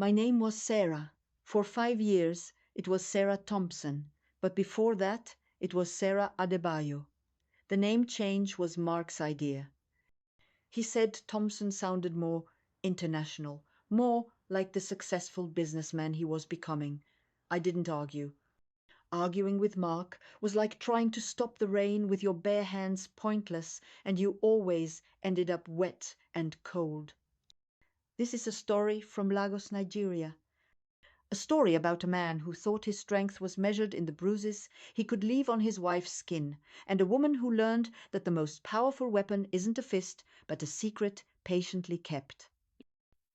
My name was Sarah. For 5 years, it was Sarah Thompson, but before that, it was Sarah Adebayo. The name change was Mark's idea. He said Thompson sounded more international, more like the successful businessman he was becoming. I didn't argue. Arguing with Mark was like trying to stop the rain with your bare hands, pointless, and you always ended up wet and cold. This is a story from Lagos, Nigeria. A story about a man who thought his strength was measured in the bruises he could leave on his wife's skin, and a woman who learned that the most powerful weapon isn't a fist, but a secret patiently kept.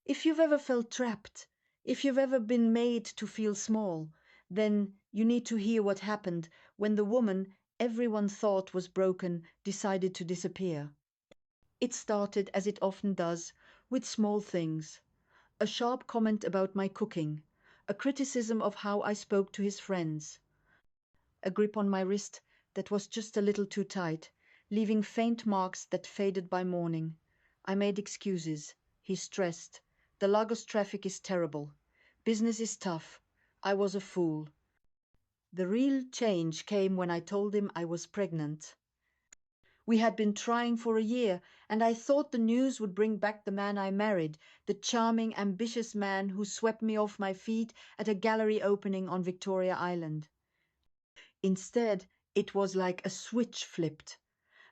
If you've ever felt trapped, if you've ever been made to feel small, then you need to hear what happened when the woman everyone thought was broken decided to disappear. It started, as it often does, with small things. A sharp comment about my cooking, a criticism of how I spoke to his friends, a grip on my wrist that was just a little too tight, leaving faint marks that faded by morning. I made excuses. He stressed. The Lagos traffic is terrible. Business is tough. I was a fool. The real change came when I told him I was pregnant. We had been trying for a year, and I thought the news would bring back the man I married, the charming, ambitious man who swept me off my feet at a gallery opening on Victoria Island. Instead, it was like a switch flipped.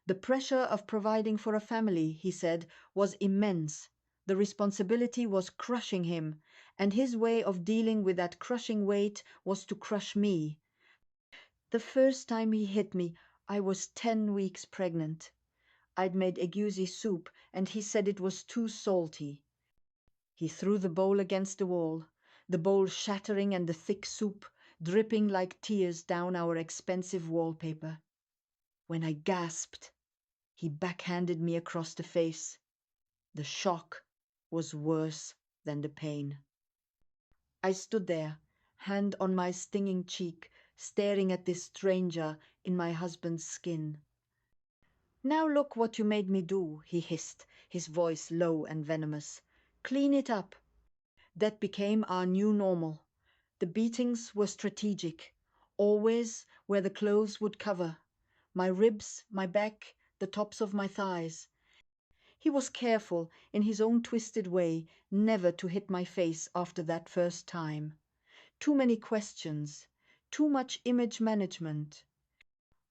The pressure of providing for a family, he said, was immense. The responsibility was crushing him, and his way of dealing with that crushing weight was to crush me. The first time he hit me, I was 10 weeks pregnant. I'd made egusi soup, and he said it was too salty. He threw the bowl against the wall, the bowl shattering and the thick soup dripping like tears down our expensive wallpaper. When I gasped, he backhanded me across the face. The shock was worse than the pain. I stood there, hand on my stinging cheek, staring at this stranger in my husband's skin. "Now look what you made me do," he hissed, his voice low and venomous. "Clean it up." That became our new normal. The beatings were strategic, always where the clothes would cover. My ribs, my back, the tops of my thighs. He was careful, in his own twisted way, never to hit my face after that first time. Too many questions, too much image management.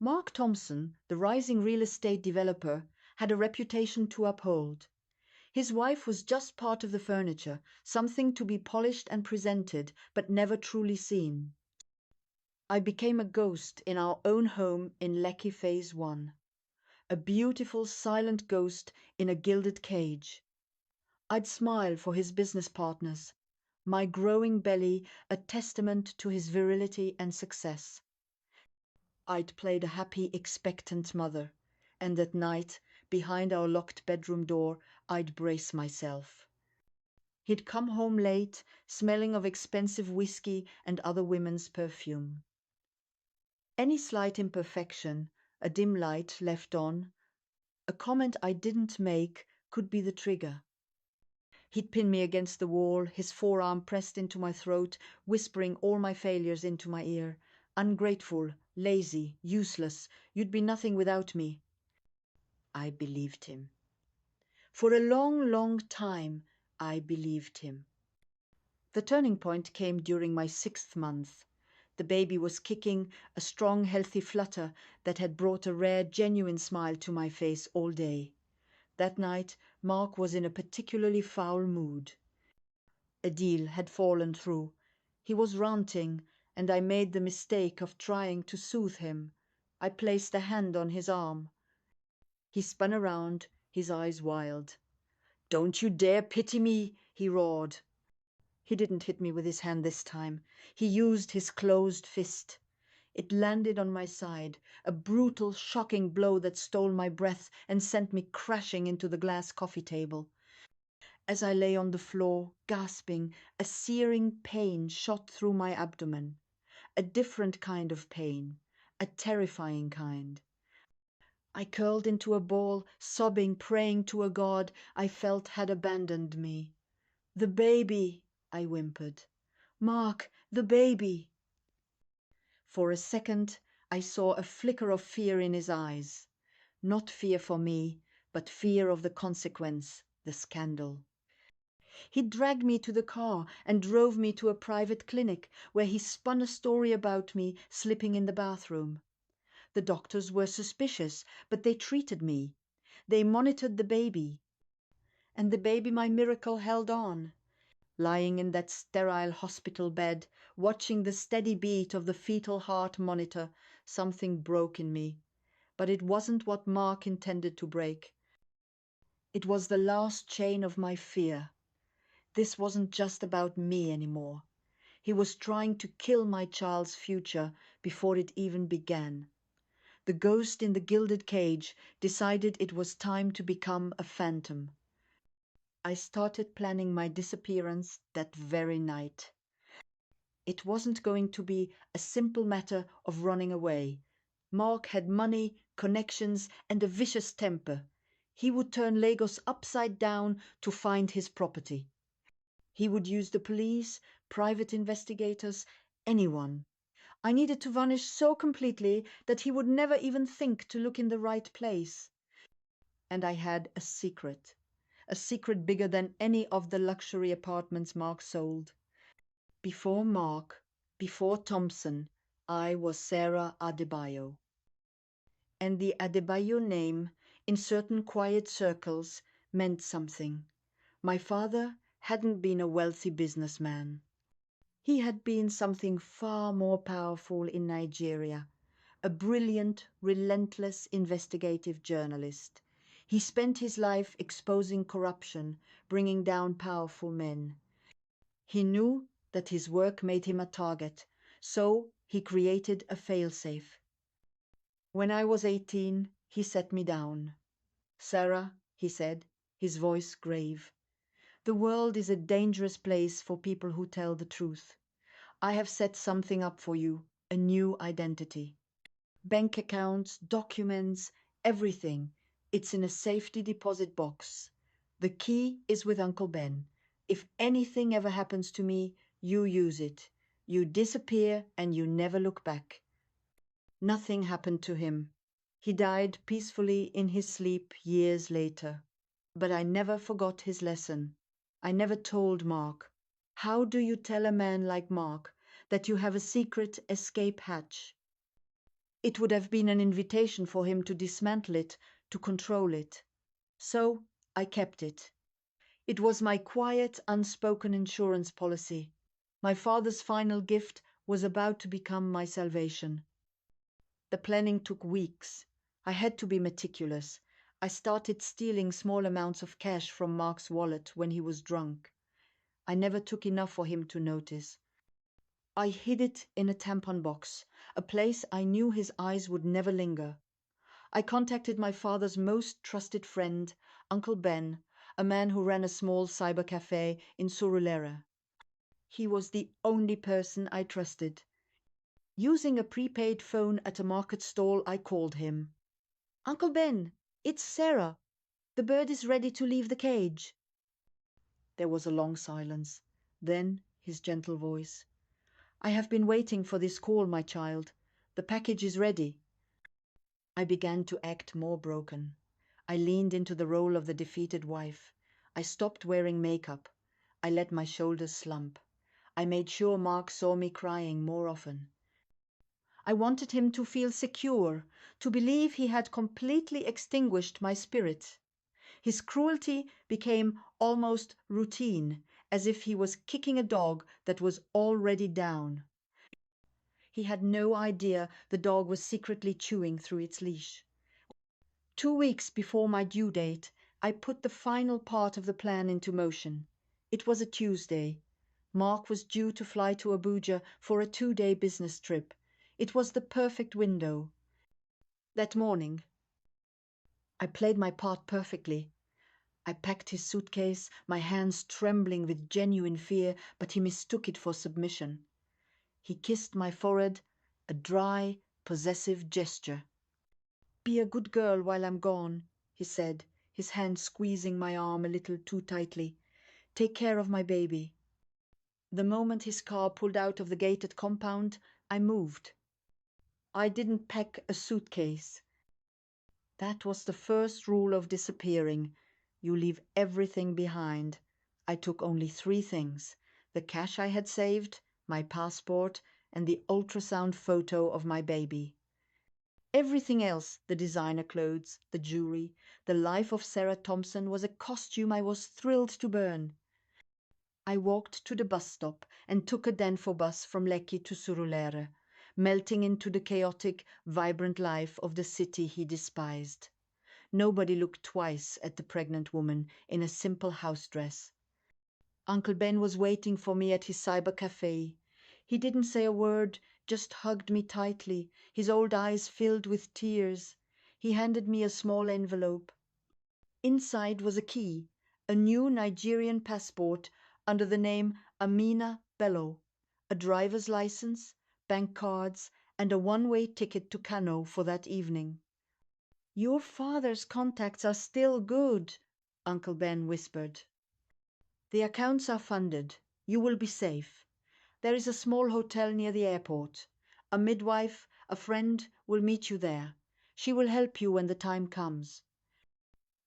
Mark Thompson, the rising real estate developer, had a reputation to uphold. His wife was just part of the furniture, something to be polished and presented, but never truly seen. I became a ghost in our own home in Lekki Phase 1. A beautiful, silent ghost in a gilded cage. I'd smile for his business partners, my growing belly a testament to his virility and success. I'd played a happy, expectant mother, and at night, behind our locked bedroom door, I'd brace myself. He'd come home late, smelling of expensive whiskey and other women's perfume. Any slight imperfection, a dim light left on, a comment I didn't make could be the trigger. He'd pin me against the wall, his forearm pressed into my throat, whispering all my failures into my ear. Ungrateful, lazy, useless, you'd be nothing without me. I believed him. For a long, long time, I believed him. The turning point came during my 6th month. The baby was kicking, a strong, healthy flutter that had brought a rare, genuine smile to my face all day. That night, Mark was in a particularly foul mood. A deal had fallen through. He was ranting, and I made the mistake of trying to soothe him. I placed a hand on his arm. He spun around, his eyes wild. "Don't you dare pity me," he roared. He didn't hit me with his hand this time. He used his closed fist. It landed on my side, a brutal, shocking blow that stole my breath and sent me crashing into the glass coffee table. As I lay on the floor, gasping, a searing pain shot through my abdomen. A different kind of pain, a terrifying kind. I curled into a ball, sobbing, praying to a God I felt had abandoned me. The baby! I whimpered. "Mark, the baby!" For a second I saw a flicker of fear in his eyes. Not fear for me, but fear of the consequence, the scandal. He dragged me to the car and drove me to a private clinic where he spun a story about me slipping in the bathroom. The doctors were suspicious, but they treated me. They monitored the baby. And the baby, my miracle, held on. Lying in that sterile hospital bed, watching the steady beat of the fetal heart monitor, something broke in me. But it wasn't what Mark intended to break. It was the last chain of my fear. This wasn't just about me anymore. He was trying to kill my child's future before it even began. The ghost in the gilded cage decided it was time to become a phantom. I started planning my disappearance that very night. It wasn't going to be a simple matter of running away. Mark had money, connections, and a vicious temper. He would turn Lagos upside down to find his property. He would use the police, private investigators, anyone. I needed to vanish so completely that he would never even think to look in the right place. And I had a secret bigger than any of the luxury apartments Mark sold. Before Mark, before Thompson, I was Sarah Adebayo. And the Adebayo name, in certain quiet circles, meant something. My father hadn't been a wealthy businessman. He had been something far more powerful in Nigeria, a brilliant, relentless investigative journalist. He spent his life exposing corruption, bringing down powerful men. He knew that his work made him a target, so he created a failsafe. When I was 18, he set me down. "Sarah," he said, his voice grave, "the world is a dangerous place for people who tell the truth. I have set something up for you, a new identity. Bank accounts, documents, everything. It's in a safety deposit box. The key is with Uncle Ben. If anything ever happens to me, you use it. You disappear and you never look back." Nothing happened to him. He died peacefully in his sleep years later. But I never forgot his lesson. I never told Mark. How do you tell a man like Mark that you have a secret escape hatch? It would have been an invitation for him to dismantle it, to control it. So I kept it. It was my quiet, unspoken insurance policy. My father's final gift was about to become my salvation. The planning took weeks. I had to be meticulous. I started stealing small amounts of cash from Mark's wallet when he was drunk. I never took enough for him to notice. I hid it in a tampon box, a place I knew his eyes would never linger. I contacted my father's most trusted friend, Uncle Ben, a man who ran a small cyber cafe in Surulere. He was the only person I trusted. Using a prepaid phone at a market stall, I called him. "Uncle Ben, it's Sarah. The bird is ready to leave the cage." There was a long silence. Then his gentle voice. "I have been waiting for this call, my child. The package is ready." I began to act more broken. I leaned into the role of the defeated wife. I stopped wearing makeup. I let my shoulders slump. I made sure Mark saw me crying more often. I wanted him to feel secure, to believe he had completely extinguished my spirit. His cruelty became almost routine, as if he was kicking a dog that was already down. He had no idea the dog was secretly chewing through its leash. 2 weeks before my due date, I put the final part of the plan into motion. It was a Tuesday. Mark was due to fly to Abuja for a 2-day business trip. It was the perfect window. That morning, I played my part perfectly. I packed his suitcase, my hands trembling with genuine fear, but he mistook it for submission. He kissed my forehead, a dry, possessive gesture. "Be a good girl while I'm gone," he said, his hand squeezing my arm a little too tightly. "Take care of my baby." The moment his car pulled out of the gated compound, I moved. I didn't pack a suitcase. That was the first rule of disappearing. You leave everything behind. I took only 3 things: the cash I had saved, my passport, and the ultrasound photo of my baby. Everything else, the designer clothes, the jewelry, the life of Sarah Thompson, was a costume I was thrilled to burn. I walked to the bus stop and took a Denfo bus from Lecce to Surulere, melting into the chaotic, vibrant life of the city he despised. Nobody looked twice at the pregnant woman in a simple house dress. Uncle Ben was waiting for me at his cyber cafe. He didn't say a word, just hugged me tightly, his old eyes filled with tears. He handed me a small envelope. Inside was a key, a new Nigerian passport under the name Amina Bello, a driver's license, bank cards, and a one-way ticket to Kano for that evening. "Your father's contacts are still good," Uncle Ben whispered. "The accounts are funded. You will be safe. There is a small hotel near the airport. A midwife, a friend, will meet you there. She will help you when the time comes."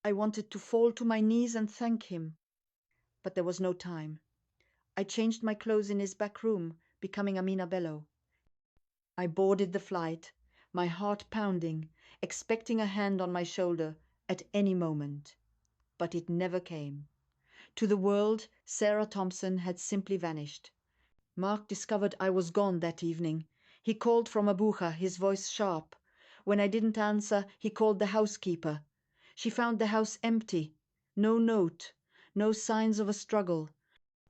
I wanted to fall to my knees and thank him, but there was no time. I changed my clothes in his back room, becoming Amina Bello. I boarded the flight, my heart pounding, expecting a hand on my shoulder at any moment. But it never came. To the world, Sarah Thompson had simply vanished. Mark discovered I was gone that evening. He called from Abuja, his voice sharp. When I didn't answer, he called the housekeeper. She found the house empty. No note, no signs of a struggle.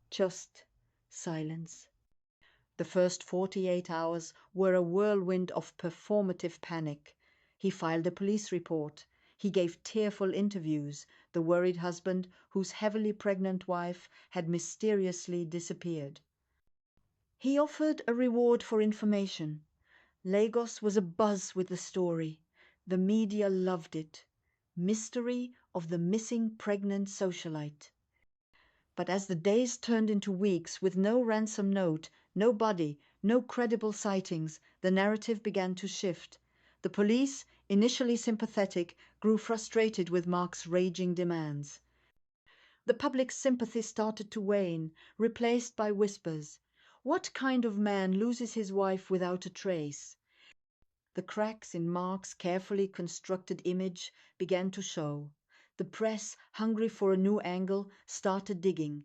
Just silence. The first 48 hours were a whirlwind of performative panic. He filed a police report. He gave tearful interviews, the worried husband whose heavily pregnant wife had mysteriously disappeared. He offered a reward for information. Lagos was abuzz with the story. The media loved it. Mystery of the missing pregnant socialite. But as the days turned into weeks with no ransom note, no body, no credible sightings, the narrative began to shift. The police, initially sympathetic, grew frustrated with Mark's raging demands. The public's sympathy started to wane, replaced by whispers. What kind of man loses his wife without a trace? The cracks in Mark's carefully constructed image began to show. The press, hungry for a new angle, started digging.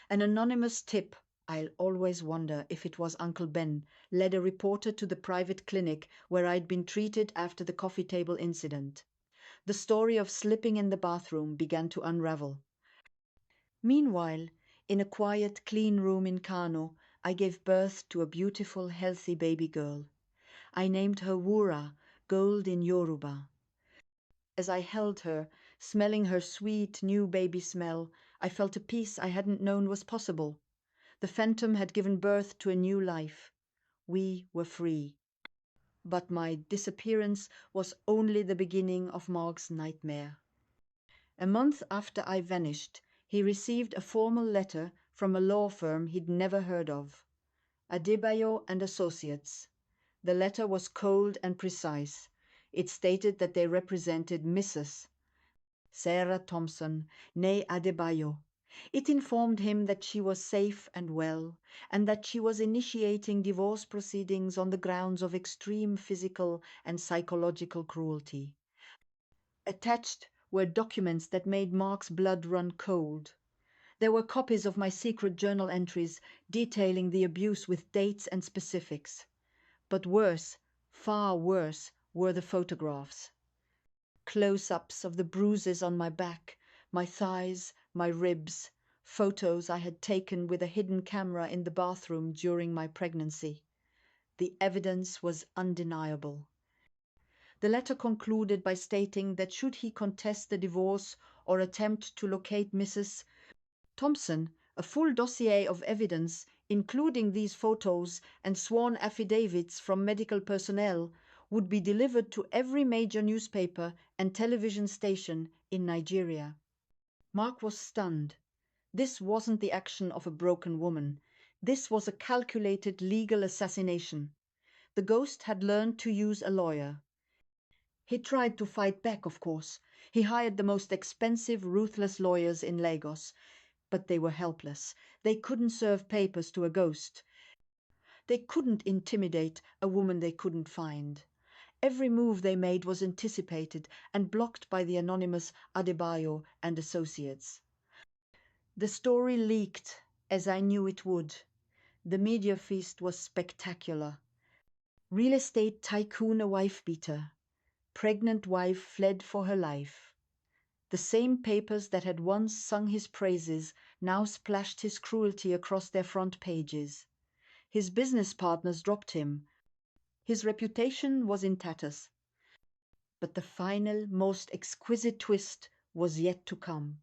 An anonymous tip, I'll always wonder if it was Uncle Ben, led a reporter to the private clinic where I'd been treated after the coffee table incident. The story of slipping in the bathroom began to unravel. Meanwhile, in a quiet, clean room in Kano, I gave birth to a beautiful, healthy baby girl. I named her Wura, gold in Yoruba. As I held her, smelling her sweet, new baby smell, I felt a peace I hadn't known was possible. The phantom had given birth to a new life. We were free. But my disappearance was only the beginning of Mark's nightmare. A month after I vanished, he received a formal letter from a law firm he'd never heard of. Adebayo and Associates. The letter was cold and precise. It stated that they represented Mrs. Sarah Thompson, née Adebayo. It informed him that she was safe and well, and that she was initiating divorce proceedings on the grounds of extreme physical and psychological cruelty. Attached were documents that made Mark's blood run cold. There were copies of my secret journal entries detailing the abuse with dates and specifics. But worse, far worse, were the photographs. Close-ups of the bruises on my back, my thighs, my ribs, photos I had taken with a hidden camera in the bathroom during my pregnancy. The evidence was undeniable. The letter concluded by stating that should he contest the divorce or attempt to locate Mrs. Thompson, a full dossier of evidence, including these photos and sworn affidavits from medical personnel, would be delivered to every major newspaper and television station in Nigeria. Mark was stunned. This wasn't the action of a broken woman. This was a calculated legal assassination. The ghost had learned to use a lawyer. He tried to fight back, of course. He hired the most expensive, ruthless lawyers in Lagos, but they were helpless. They couldn't serve papers to a ghost. They couldn't intimidate a woman they couldn't find. Every move they made was anticipated and blocked by the anonymous Adebayo and associates. The story leaked, as I knew it would. The media feast was spectacular. Real estate tycoon a wife beater. Pregnant wife fled for her life. The same papers that had once sung his praises now splashed his cruelty across their front pages. His business partners dropped him. His reputation was in tatters. But the final, most exquisite twist was yet to come.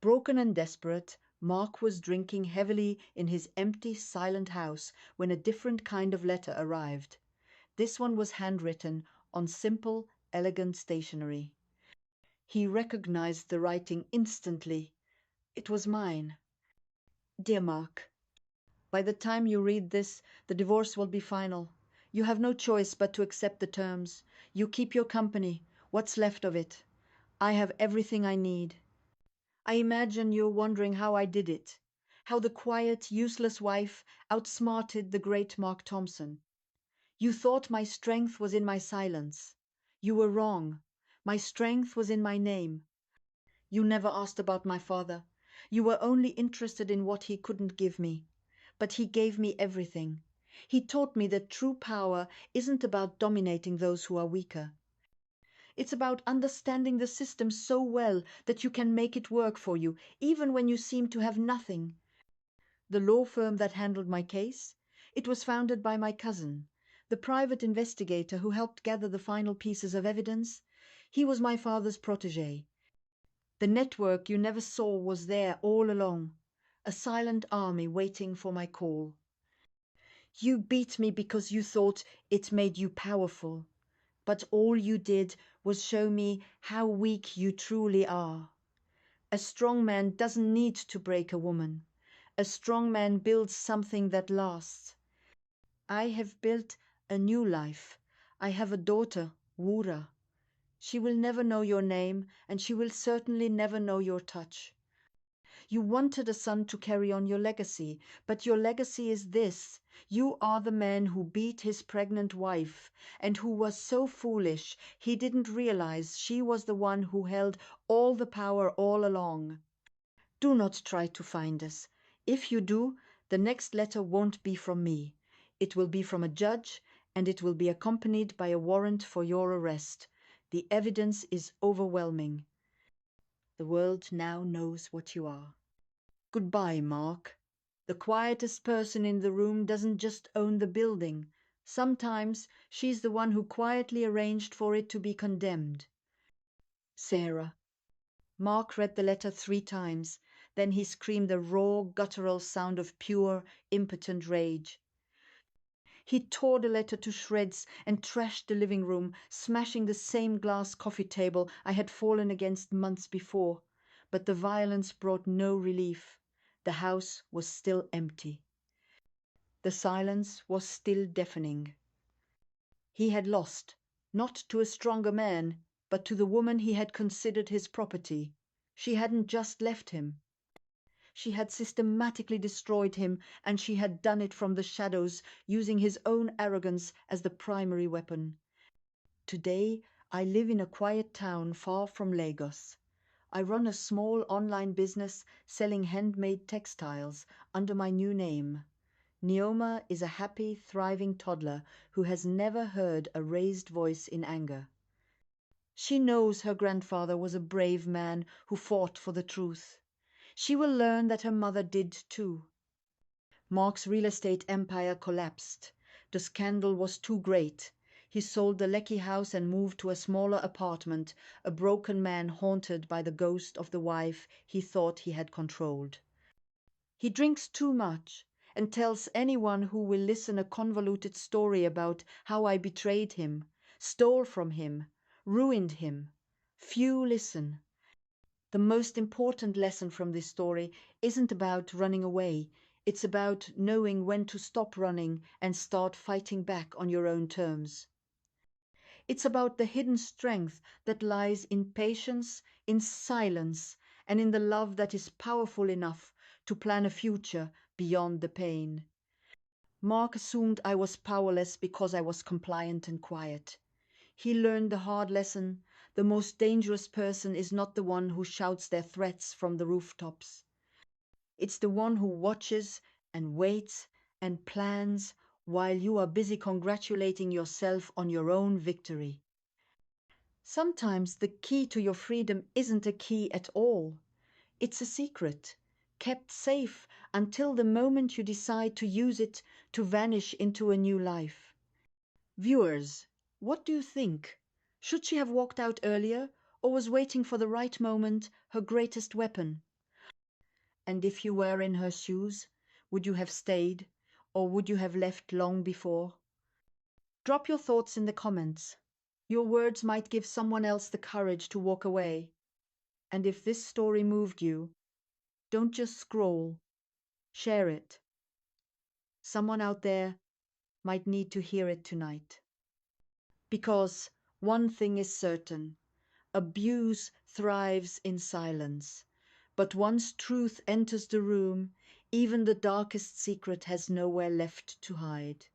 Broken and desperate, Mark was drinking heavily in his empty, silent house when a different kind of letter arrived. This one was handwritten on simple, elegant stationery. He recognized the writing instantly. It was mine. Dear Mark, by the time you read this, the divorce will be final. You have no choice but to accept the terms. You keep your company, what's left of it. I have everything I need. I imagine you're wondering how I did it, how the quiet, useless wife outsmarted the great Mark Thompson. You thought my strength was in my silence. You were wrong. My strength was in my name. You never asked about my father. You were only interested in what he couldn't give me. But he gave me everything. He taught me that true power isn't about dominating those who are weaker. It's about understanding the system so well that you can make it work for you, even when you seem to have nothing. The law firm that handled my case, it was founded by my cousin, the private investigator who helped gather the final pieces of evidence. He was my father's protege. The network you never saw was there all along, a silent army waiting for my call. You beat me because you thought it made you powerful, but all you did was show me how weak you truly are. A strong man doesn't need to break a woman. A strong man builds something that lasts. I have built a new life. I have a daughter, Wura. She will never know your name, and she will certainly never know your touch. You wanted a son to carry on your legacy, but your legacy is this. You are the man who beat his pregnant wife, and who was so foolish he didn't realize she was the one who held all the power all along. Do not try to find us. If you do, the next letter won't be from me. It will be from a judge, and it will be accompanied by a warrant for your arrest. The evidence is overwhelming. The world now knows what you are. Goodbye, Mark. The quietest person in the room doesn't just own the building. Sometimes she's the one who quietly arranged for it to be condemned. Sarah. Mark read the letter 3 times. Then he screamed a raw, guttural sound of pure, impotent rage. He tore the letter to shreds and trashed the living room, smashing the same glass coffee table I had fallen against months before. But the violence brought no relief. The house was still empty. The silence was still deafening. He had lost, not to a stronger man, but to the woman he had considered his property. She hadn't just left him. She had systematically destroyed him, and she had done it from the shadows, using his own arrogance as the primary weapon. Today, I live in a quiet town far from Lagos. I run a small online business selling handmade textiles under my new name. Neoma is a happy, thriving toddler who has never heard a raised voice in anger. She knows her grandfather was a brave man who fought for the truth. She will learn that her mother did too. Mark's real estate empire collapsed. The scandal was too great. He sold the Lecky house and moved to a smaller apartment, a broken man haunted by the ghost of the wife he thought he had controlled. He drinks too much and tells anyone who will listen a convoluted story about how I betrayed him, stole from him, ruined him. Few listen. The most important lesson from this story isn't about running away. It's about knowing when to stop running and start fighting back on your own terms. It's about the hidden strength that lies in patience, in silence, and in the love that is powerful enough to plan a future beyond the pain. Mark assumed I was powerless because I was compliant and quiet. He learned the hard lesson: the most dangerous person is not the one who shouts their threats from the rooftops. It's the one who watches and waits and plans while you are busy congratulating yourself on your own victory. Sometimes the key to your freedom isn't a key at all. It's a secret, kept safe until the moment you decide to use it to vanish into a new life. Viewers, what do you think? Should she have walked out earlier, or was waiting for the right moment her greatest weapon? And if you were in her shoes, would you have stayed, or would you have left long before? Drop your thoughts in the comments. Your words might give someone else the courage to walk away. And if this story moved you, don't just scroll, share it. Someone out there might need to hear it tonight. Because one thing is certain: abuse thrives in silence. But once truth enters the room, even the darkest secret has nowhere left to hide.